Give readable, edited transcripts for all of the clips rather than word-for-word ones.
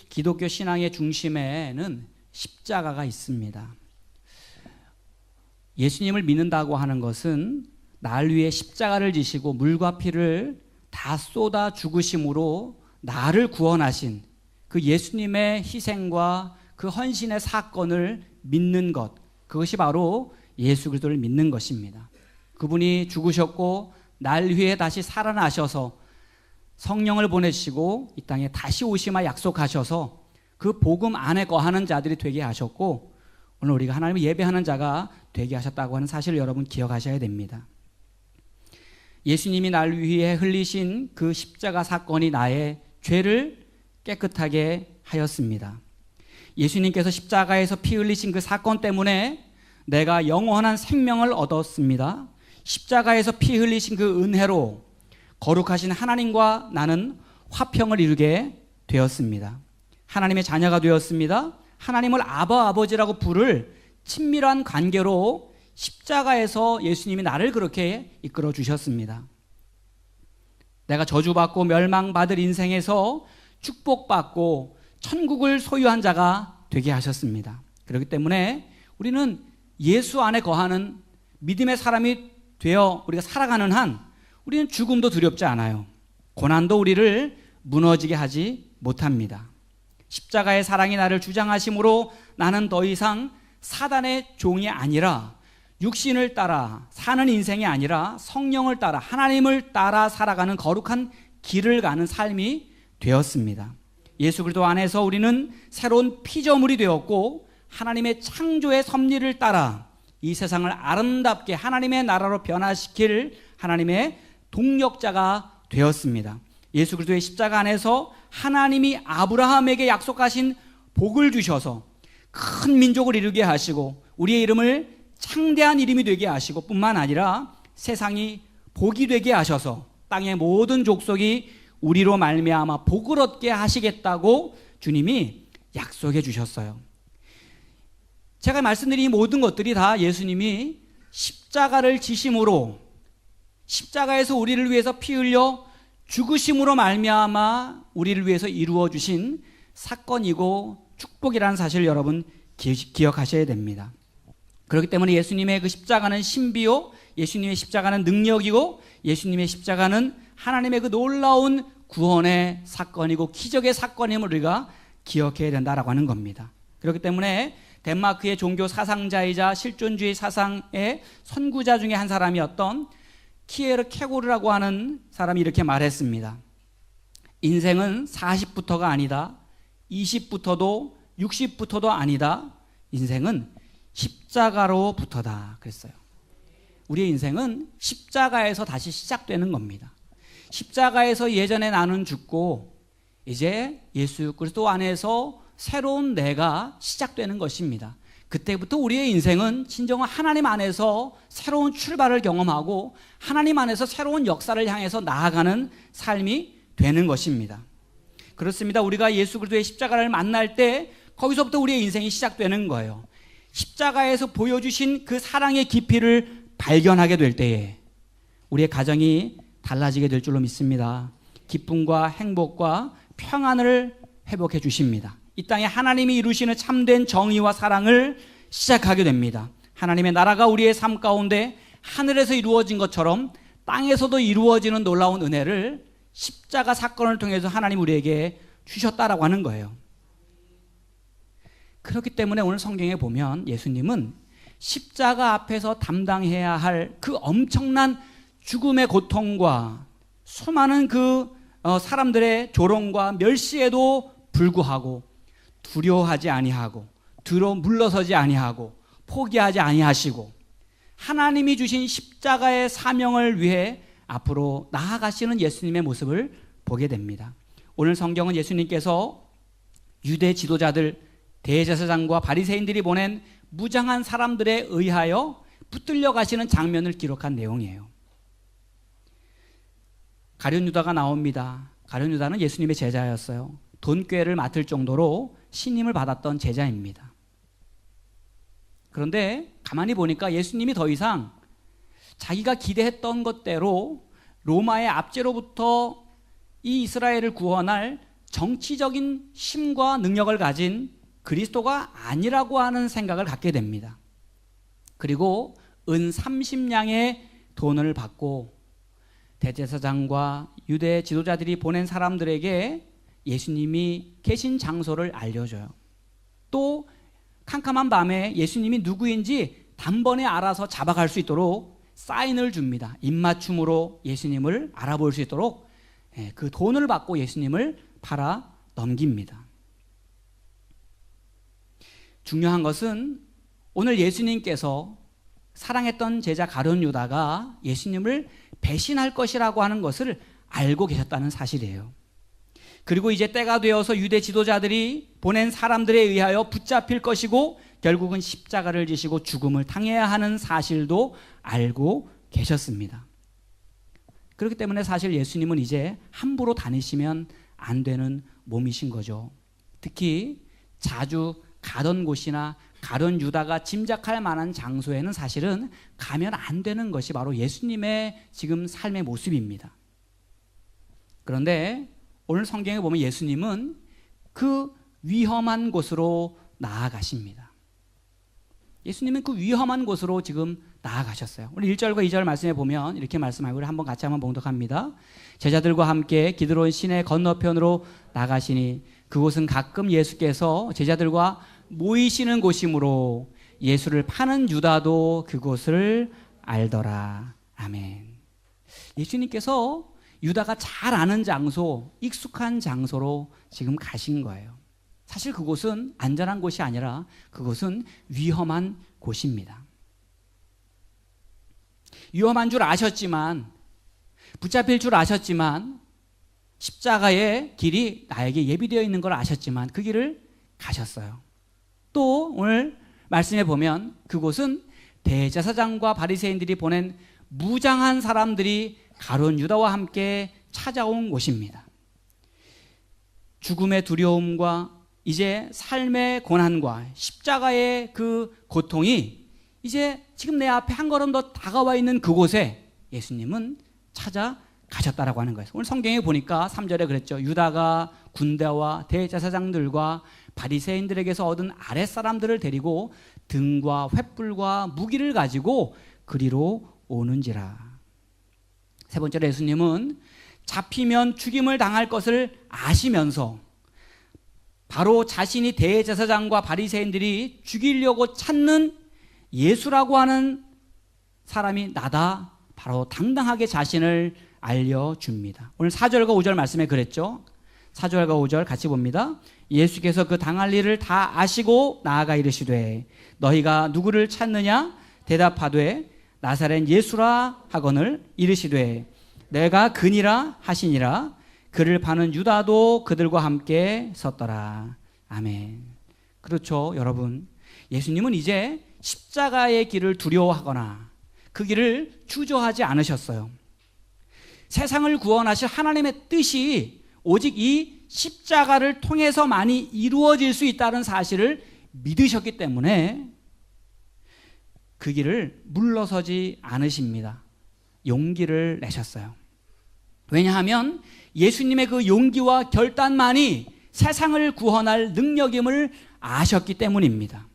기독교 신앙의 중심에는 십자가가 있습니다. 예수님을 믿는다고 하는 것은 날 위해 십자가를 지시고 물과 피를 다 쏟아 죽으심으로 나를 구원하신 그 예수님의 희생과 그 헌신의 사건을 믿는 것, 그것이 바로 예수 그리스도를 믿는 것입니다. 그분이 죽으셨고 날 위해 다시 살아나셔서 성령을 보내시고 이 땅에 다시 오시마 약속하셔서 그 복음 안에 거하는 자들이 되게 하셨고 오늘 우리가 하나님을 예배하는 자가 되게 하셨다고 하는 사실을 여러분 기억하셔야 됩니다. 예수님이 날 위해 흘리신 그 십자가 사건이 나의 죄를 깨끗하게 하였습니다. 예수님께서 십자가에서 피 흘리신 그 사건 때문에 내가 영원한 생명을 얻었습니다. 십자가에서 피 흘리신 그 은혜로 거룩하신 하나님과 나는 화평을 이루게 되었습니다. 하나님의 자녀가 되었습니다. 하나님을 아버지라고 부를 친밀한 관계로 십자가에서 예수님이 나를 그렇게 이끌어 주셨습니다. 내가 저주받고 멸망받을 인생에서 축복받고 천국을 소유한 자가 되게 하셨습니다. 그렇기 때문에 우리는 예수 안에 거하는 믿음의 사람이 되어 우리가 살아가는 한 우리는 죽음도 두렵지 않아요. 고난도 우리를 무너지게 하지 못합니다. 십자가의 사랑이 나를 주장하심으로 나는 더 이상 사단의 종이 아니라 육신을 따라 사는 인생이 아니라 성령을 따라 하나님을 따라 살아가는 거룩한 길을 가는 삶이 되었습니다. 예수 그리스도 안에서 우리는 새로운 피조물이 되었고 하나님의 창조의 섭리를 따라 이 세상을 아름답게 하나님의 나라로 변화시킬 하나님의 동력자가 되었습니다. 예수 그리스도의 십자가 안에서 하나님이 아브라함에게 약속하신 복을 주셔서 큰 민족을 이루게 하시고 우리의 이름을 창대한 이름이 되게 하시고 뿐만 아니라 세상이 복이 되게 하셔서 땅의 모든 족속이 우리로 말미암아 복을 얻게 하시겠다고 주님이 약속해 주셨어요. 제가 말씀드린 이 모든 것들이 다 예수님이 십자가를 지심으로 십자가에서 우리를 위해서 피 흘려 죽으심으로 말미암아 우리를 위해서 이루어 주신 사건이고 축복이라는 사실을 여러분 기억하셔야 됩니다. 그렇기 때문에 예수님의 그 십자가는 신비요, 예수님의 십자가는 능력이고 예수님의 십자가는 하나님의 그 놀라운 구원의 사건이고 기적의 사건임을 우리가 기억해야 된다라고 하는 겁니다. 그렇기 때문에 덴마크의 종교 사상자이자 실존주의 사상의 선구자 중에 한 사람이었던 키에르 케고르라고 하는 사람이 이렇게 말했습니다. 인생은 40부터가 아니다. 20부터도 60부터도 아니다. 인생은 십자가로부터다 그랬어요. 우리의 인생은 십자가에서 다시 시작되는 겁니다. 십자가에서 예전에 나는 죽고 이제 예수 그리스도 안에서 새로운 내가 시작되는 것입니다. 그때부터 우리의 인생은 진정한 하나님 안에서 새로운 출발을 경험하고 하나님 안에서 새로운 역사를 향해서 나아가는 삶이 되는 것입니다. 그렇습니다. 우리가 예수 그리스도의 십자가를 만날 때 거기서부터 우리의 인생이 시작되는 거예요. 십자가에서 보여주신 그 사랑의 깊이를 발견하게 될 때에 우리의 가정이 달라지게 될 줄로 믿습니다. 기쁨과 행복과 평안을 회복해 주십니다. 이 땅에 하나님이 이루시는 참된 정의와 사랑을 시작하게 됩니다. 하나님의 나라가 우리의 삶 가운데 하늘에서 이루어진 것처럼 땅에서도 이루어지는 놀라운 은혜를 십자가 사건을 통해서 하나님 우리에게 주셨다라고 하는 거예요. 그렇기 때문에 오늘 성경에 보면 예수님은 십자가 앞에서 담당해야 할 그 엄청난 죽음의 고통과 수많은 그 사람들의 조롱과 멸시에도 불구하고 두려워하지 아니하고 물러서지 아니하고 포기하지 아니하시고 하나님이 주신 십자가의 사명을 위해 앞으로 나아가시는 예수님의 모습을 보게 됩니다. 오늘 성경은 예수님께서 유대 지도자들 대제사장과 바리새인들이 보낸 무장한 사람들에 의하여 붙들려 가시는 장면을 기록한 내용이에요. 가룟 유다가 나옵니다. 가룟 유다는 예수님의 제자였어요. 돈꾀를 맡을 정도로 신임을 받았던 제자입니다. 그런데 가만히 보니까 예수님이 더 이상 자기가 기대했던 것대로 로마의 압제로부터 이 이스라엘을 구원할 정치적인 힘과 능력을 가진 그리스도가 아니라고 하는 생각을 갖게 됩니다. 그리고 은 30냥의 돈을 받고 대제사장과 유대 지도자들이 보낸 사람들에게 예수님이 계신 장소를 알려줘요. 또 캄캄한 밤에 예수님이 누구인지 단번에 알아서 잡아갈 수 있도록 사인을 줍니다. 입맞춤으로 예수님을 알아볼 수 있도록 그 돈을 받고 예수님을 팔아 넘깁니다. 중요한 것은 오늘 예수님께서 사랑했던 제자 가룟 유다가 예수님을 배신할 것이라고 하는 것을 알고 계셨다는 사실이에요. 그리고 이제 때가 되어서 유대 지도자들이 보낸 사람들에 의하여 붙잡힐 것이고 결국은 십자가를 지시고 죽음을 당해야 하는 사실도 알고 계셨습니다. 그렇기 때문에 사실 예수님은 이제 함부로 다니시면 안 되는 몸이신 거죠. 특히 자주 가던 곳이나 가룟 유다가 짐작할 만한 장소에는 사실은 가면 안 되는 것이 바로 예수님의 지금 삶의 모습입니다. 그런데 오늘 성경에 보면 예수님은 그 위험한 곳으로 나아가십니다. 예수님은 그 위험한 곳으로 지금 나아가셨어요. 오늘 1절과 2절 말씀에 보면 이렇게 말씀하고 우리 한번 같이 한번 봉독합니다. 제자들과 함께 기드론 시내 건너편으로 나가시니 그곳은 가끔 예수께서 제자들과 모이시는 곳이므로 예수를 파는 유다도 그곳을 알더라. 아멘. 예수님께서 유다가 잘 아는 장소, 익숙한 장소로 지금 가신 거예요. 사실 그곳은 안전한 곳이 아니라 그곳은 위험한 곳입니다. 위험한 줄 아셨지만, 붙잡힐 줄 아셨지만, 십자가의 길이 나에게 예비되어 있는 걸 아셨지만 그 길을 가셨어요. 또 오늘 말씀에 보면 그곳은 대제사장과 바리새인들이 보낸 무장한 사람들이 가룟 유다와 함께 찾아온 곳입니다. 죽음의 두려움과 이제 삶의 고난과 십자가의 그 고통이 이제 지금 내 앞에 한 걸음 더 다가와 있는 그곳에 예수님은 찾아가셨다라고 하는 거예요. 오늘 성경에 보니까 3절에 그랬죠. 유다가 군대와 대제사장들과 바리새인들에게서 얻은 아랫사람들을 데리고 등과 횃불과 무기를 가지고 그리로 오는지라. 세 번째로 예수님은 잡히면 죽임을 당할 것을 아시면서 바로 자신이 대제사장과 바리새인들이 죽이려고 찾는 예수라고 하는 사람이 나다, 바로 당당하게 자신을 알려줍니다. 오늘 4절과 5절 말씀에 그랬죠. 4절과 5절 같이 봅니다. 예수께서 그 당할 일을 다 아시고 나아가 이르시되 너희가 누구를 찾느냐 대답하되 나사렛 예수라 하거늘 이르시되 내가 그니라 하시니라. 그를 파는 유다도 그들과 함께 섰더라. 아멘. 그렇죠, 여러분. 예수님은 이제 십자가의 길을 두려워하거나 그 길을 주저하지 않으셨어요. 세상을 구원하실 하나님의 뜻이 오직 이 십자가를 통해서만이 이루어질 수 있다는 사실을 믿으셨기 때문에 그 길을 물러서지 않으십니다. 용기를 내셨어요. 왜냐하면 예수님의 그 용기와 결단만이 세상을 구원할 능력임을 아셨기 때문입니다.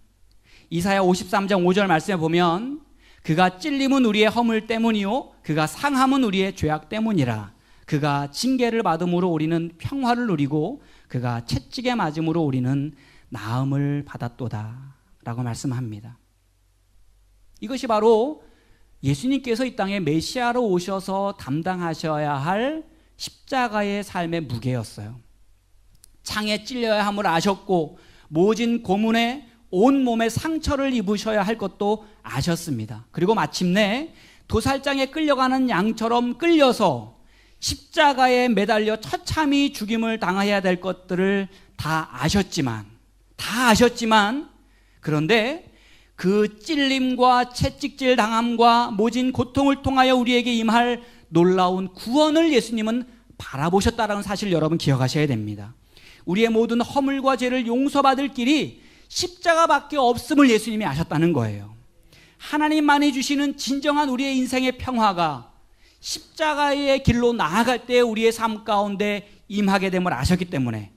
이사야 53장 5절 말씀에 보면 그가 찔림은 우리의 허물 때문이요 그가 상함은 우리의 죄악 때문이라. 그가 징계를 받음으로 우리는 평화를 누리고 그가 채찍에 맞음으로 우리는 나음을 받았도다 라고 말씀합니다. 이것이 바로 예수님께서 이 땅에 메시아로 오셔서 담당하셔야 할 십자가의 삶의 무게였어요. 창에 찔려야 함을 아셨고 모진 고문에 온몸에 상처를 입으셔야 할 것도 아셨습니다. 그리고 마침내 도살장에 끌려가는 양처럼 끌려서 십자가에 매달려 처참히 죽임을 당해야 될 것들을 다 아셨지만 그런데 그 찔림과 채찍질 당함과 모진 고통을 통하여 우리에게 임할 놀라운 구원을 예수님은 바라보셨다는 사실 여러분 기억하셔야 됩니다. 우리의 모든 허물과 죄를 용서받을 길이 십자가밖에 없음을 예수님이 아셨다는 거예요. 하나님만이 주시는 진정한 우리의 인생의 평화가 십자가의 길로 나아갈 때 우리의 삶 가운데 임하게 됨을 아셨기 때문에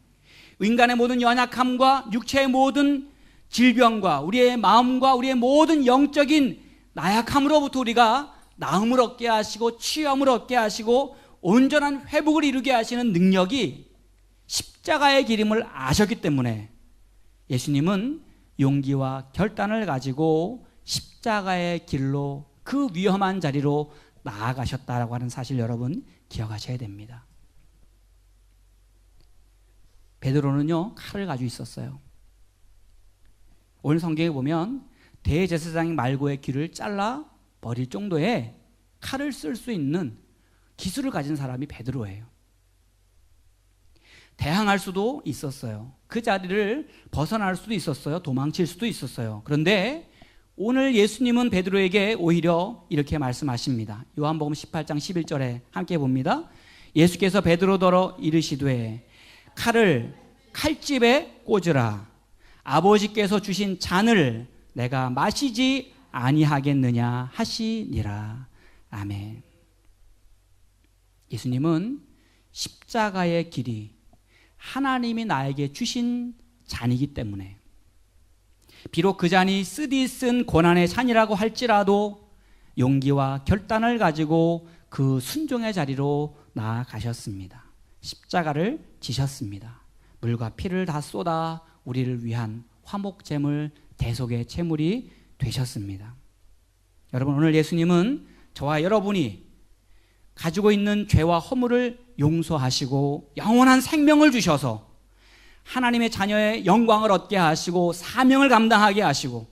인간의 모든 연약함과 육체의 모든 질병과 우리의 마음과 우리의 모든 영적인 나약함으로부터 우리가 나음을 얻게 하시고 치유함을 얻게 하시고 온전한 회복을 이루게 하시는 능력이 십자가의 길임을 아셨기 때문에 예수님은 용기와 결단을 가지고 십자가의 길로 그 위험한 자리로 나아가셨다라고 하는 사실 여러분 기억하셔야 됩니다. 베드로는요 칼을 가지고 있었어요. 오늘 성경에 보면 대제사장 말고의 귀를 잘라 버릴 정도의 칼을 쓸 수 있는 기술을 가진 사람이 베드로예요. 대항할 수도 있었어요. 그 자리를 벗어날 수도 있었어요. 도망칠 수도 있었어요. 그런데 오늘 예수님은 베드로에게 오히려 이렇게 말씀하십니다. 요한복음 18장 11절에 함께 봅니다. 예수께서 베드로더러 이르시되 칼을 칼집에 꽂으라. 아버지께서 주신 잔을 내가 마시지 아니하겠느냐 하시니라. 아멘. 예수님은 십자가의 길이 하나님이 나에게 주신 잔이기 때문에 비록 그 잔이 쓰디쓴 고난의 잔이라고 할지라도 용기와 결단을 가지고 그 순종의 자리로 나아가셨습니다. 십자가를 지셨습니다. 물과 피를 다 쏟아 우리를 위한 화목제물 대속의 제물이 되셨습니다. 여러분, 오늘 예수님은 저와 여러분이 가지고 있는 죄와 허물을 용서하시고 영원한 생명을 주셔서 하나님의 자녀의 영광을 얻게 하시고 사명을 감당하게 하시고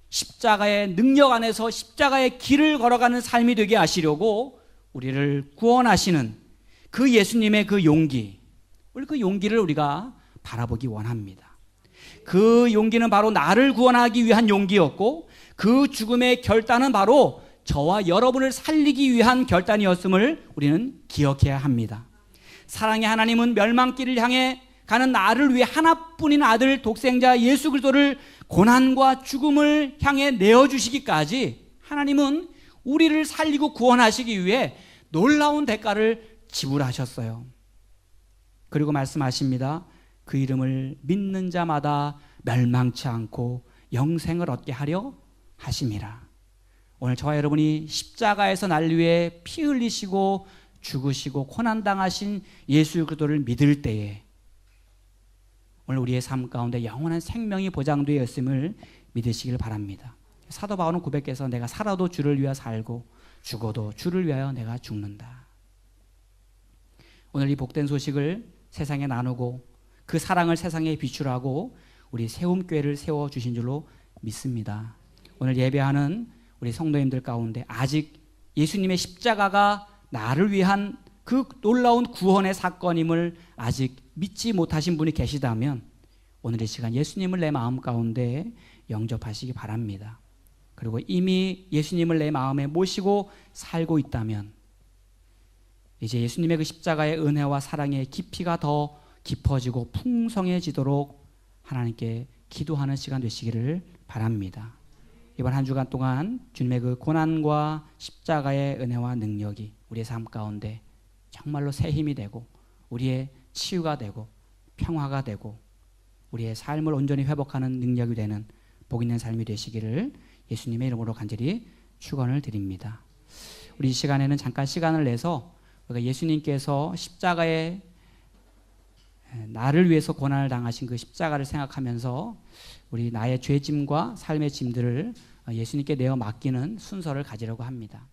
십자가의 능력 안에서 십자가의 길을 걸어가는 삶이 되게 하시려고 우리를 구원하시는 그 예수님의 그 용기, 우리 그 용기를 우리가 바라보기 원합니다. 그 용기는 바로 나를 구원하기 위한 용기였고 그 죽음의 결단은 바로 저와 여러분을 살리기 위한 결단이었음을 우리는 기억해야 합니다. 사랑의 하나님은 멸망길을 향해 가는 나를 위해 하나뿐인 아들 독생자 예수 그리스도를 고난과 죽음을 향해 내어주시기까지 하나님은 우리를 살리고 구원하시기 위해 놀라운 대가를 지불하셨어요. 그리고 말씀하십니다. 그 이름을 믿는 자마다 멸망치 않고 영생을 얻게 하려 하심이라. 오늘 저와 여러분이 십자가에서 날 위해 피 흘리시고 죽으시고 고난당하신 예수 그리스도를 믿을 때에 오늘 우리의 삶 가운데 영원한 생명이 보장되어 있음을 믿으시길 바랍니다. 사도 바울은 고백해서 내가 살아도 주를 위하여 살고 죽어도 주를 위하여 내가 죽는다. 오늘 이 복된 소식을 세상에 나누고 그 사랑을 세상에 비추라고 우리 세움교회를 세워주신 줄로 믿습니다. 오늘 예배하는 우리 성도님들 가운데 아직 예수님의 십자가가 나를 위한 그 놀라운 구원의 사건임을 아직 믿지 못하신 분이 계시다면 오늘 이 시간 예수님을 내 마음 가운데 영접하시기 바랍니다. 그리고 이미 예수님을 내 마음에 모시고 살고 있다면 이제 예수님의 그 십자가의 은혜와 사랑의 깊이가 더 깊어지고 풍성해지도록 하나님께 기도하는 시간 되시기를 바랍니다. 이번 한 주간 동안 주님의 그 고난과 십자가의 은혜와 능력이 우리의 삶 가운데 정말로 새 힘이 되고 우리의 치유가 되고 평화가 되고 우리의 삶을 온전히 회복하는 능력이 되는 복 있는 삶이 되시기를 예수님의 이름으로 간절히 축원을 드립니다. 우리 이 시간에는 잠깐 시간을 내서 우리가 예수님께서 십자가에 나를 위해서 고난을 당하신 그 십자가를 생각하면서 우리 나의 죄짐과 삶의 짐들을 예수님께 내어 맡기는 순서를 가지려고 합니다.